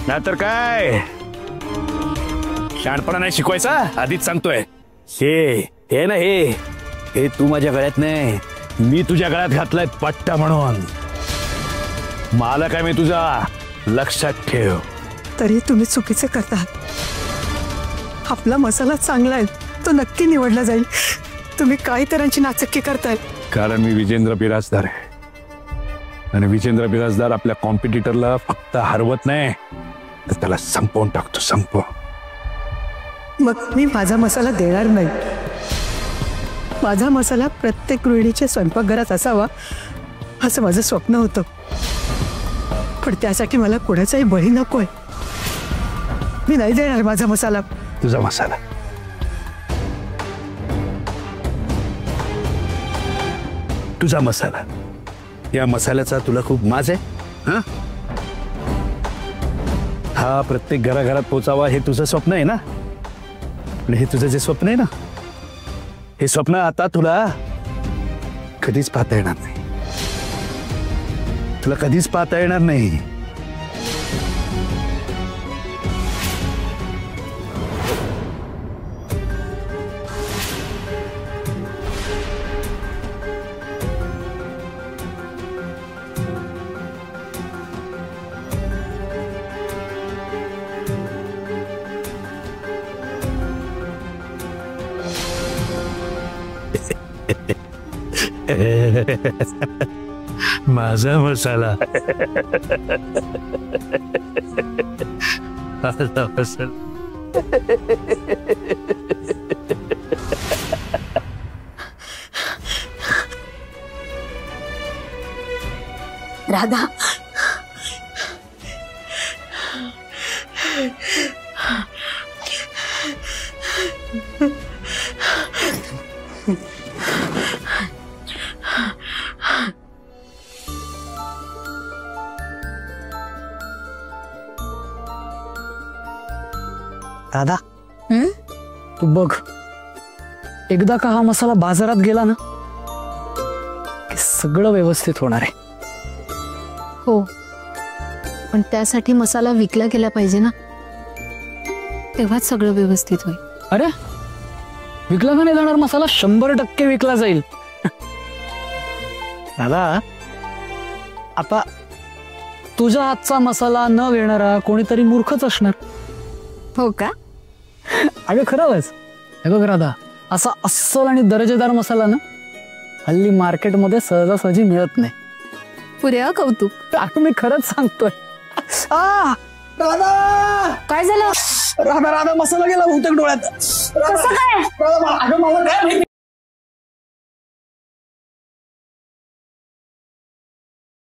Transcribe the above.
नाहीतर काय शहाणपणा नाही शिकवायचा, आधीच सांगतोय। हे ना हे तू माझ्या गळ्यात नाही, मी तुझ्या गळ्यात घातलाय पट्टा म्हणून। मला काय, मी तुझा लक्षात ठेव। तरी तुम्ही चुकीचे करतात। आपला मसाला चांगला आहे, तो नक्की निवडला जाईल। तुम्ही काही तऱ्हांची नाचक्की करताय। कारण मी विजेंद्र बिराजदार आहे आणि विजेंद्र बिराजदार आपल्या कॉम्पिटिटरला फक्त हरवत नाही तर त्याला संपवून टाकतो, संपव। मग मी माझा मसाला देणार नाही। माझा मसाला प्रत्येक गृहिणीच्या स्वयंपाकघरात असावा असं माझं स्वप्न होतं, पण त्यासाठी मला कोणाचाही बळी नकोय। मी नाही देणार माझा मसाला। तुझा मसाला तुझा मसाला, या मसाल्याचा तुला खूप माज आहे। हा प्रत्येक घराघरात पोचावा हे तुझं स्वप्न आहे ना, आणि हे तुझं जे स्वप्न आहे ना, हे स्वप्न आता तुला कधीच पाहता येणार नाही, तुला कधीच पाहता येणार नाही। माझा मसाला राधा, राधा, तू बघ, एकदा का हा मसाला बाजारात गेला ना की सगळं व्यवस्थित होणार आहे। हो, पण त्यासाठी मसाला विकला गेला पाहिजे ना, तेव्हाच सगळं व्यवस्थित होईल। अरे विकला का नाही जाणार मसाला? 100% विकला जाईल। दादा, आता तुझ्या हातचा मसाला न घेणारा कोणीतरी मूर्खच असणार। हो का? अगं खरंच, हे बघ राधा, असा अस्सल आणि दर्जेदार मसाला ना हल्ली मार्केटमध्ये सहजासहजी मिळत नाही। पुऱ्या कौतुक। अगं मी खरंच सांगतोय। राधा, काय झालं? राधा राधा मसाला गेला बहुतेक डोळ्यात। कसं काय? अगं मला काय माहिती।